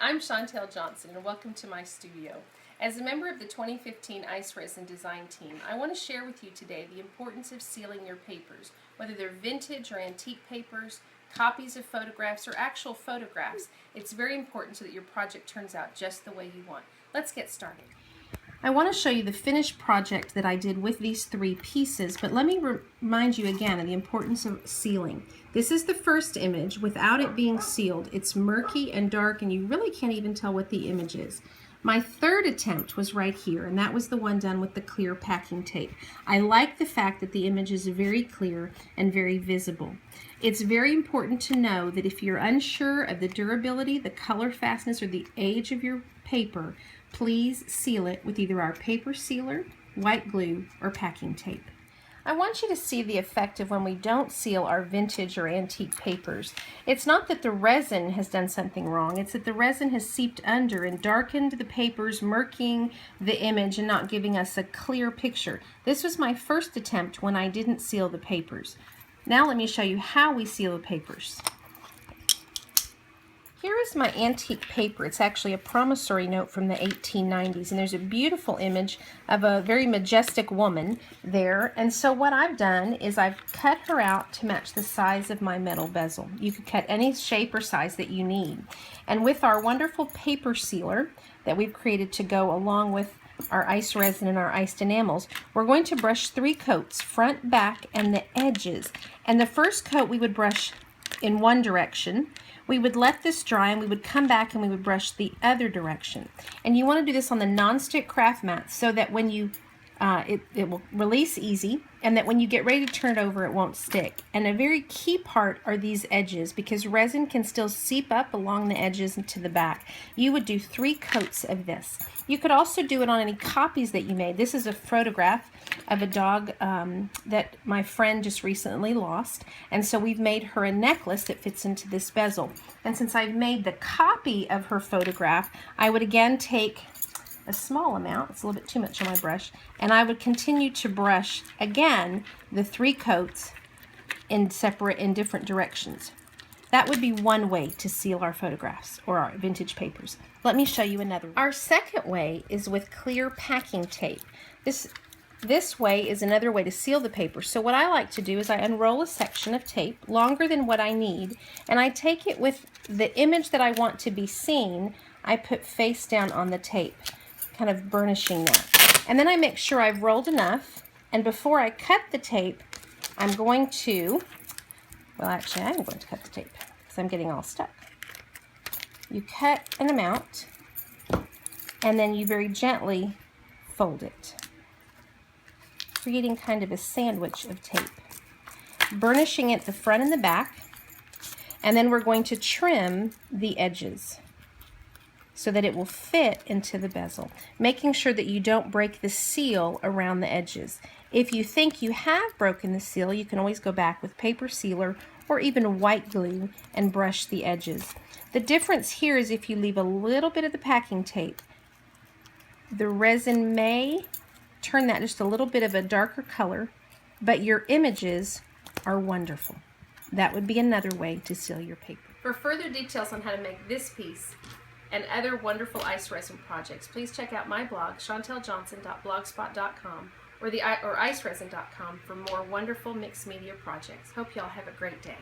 I'm Chantel Johnson and welcome to my studio. As a member of the 2015 ICE RESIN design team, I want to share with you today the importance of sealing your papers, whether they're vintage or antique papers, copies of photographs, or actual photographs. It's very important so that your project turns out just the way you want. Let's get started. I want to show you the finished project that I did with these three pieces, but let me remind you again of the importance of sealing. This is the first image without it being sealed. It's murky and dark and you really can't even tell what the image is. My third attempt was right here, and that was the one done with the clear packing tape. I like the fact that the image is very clear and very visible. It's very important to know that if you're unsure of the durability, the color fastness, or the age of your paper, please seal it with either our paper sealer, white glue, or packing tape. I want you to see the effect of when we don't seal our vintage or antique papers. It's not that the resin has done something wrong, it's that the resin has seeped under and darkened the papers, murking the image and not giving us a clear picture. This was my first attempt when I didn't seal the papers. Now let me show you how we seal the papers. Here is my antique paper. It's actually a promissory note from the 1890s, and there's a beautiful image of a very majestic woman there. And so what I've done is I've cut her out to match the size of my metal bezel. You could cut any shape or size that you need. And with our wonderful paper sealer that we've created to go along with our ice resin and our iced enamels, we're going to brush 3 coats, front, back, and the edges. And the first coat we would brush in one direction. We would let this dry and we would come back and we would brush the other direction. And you want to do this on the non-stick craft mat so that when you it will release easy, and that when you get ready to turn it over it won't stick. And a very key part are these edges, because resin can still seep up along the edges and to the back. You would do 3 coats of this. You could also do it on any copies that you made. This is a photograph of a dog that my friend just recently lost, and so we've made her a necklace that fits into this bezel. And since I've made the copy of her photograph, I would again take a small amount, it's a little bit too much on my brush, and I would continue to brush again the 3 coats in different directions. That would be one way to seal our photographs or our vintage papers. Let me show you another one. Our second way is with clear packing tape. This way is another way to seal the paper. So what I like to do is I unroll a section of tape longer than what I need, and I take it with the image that I want to be seen. I put face down on the tape, kind of burnishing that. And then I make sure I've rolled enough, and before I cut the tape, I'm going to, well actually I'm going to cut the tape because I'm getting all stuck. You cut an amount, and then you very gently fold it, creating kind of a sandwich of tape, burnishing it the front and the back, and then we're going to trim the edges so that it will fit into the bezel, making sure that you don't break the seal around the edges. If you think you have broken the seal, you can always go back with paper sealer or even white glue and brush the edges. The difference here is if you leave a little bit of the packing tape, the resin may turn that just a little bit of a darker color, but your images are wonderful. That would be another way to seal your paper. For further details on how to make this piece and other wonderful ice resin projects, please check out my blog, chanteljohnson.blogspot.com, or iceresin.com for more wonderful mixed media projects. Hope y'all have a great day.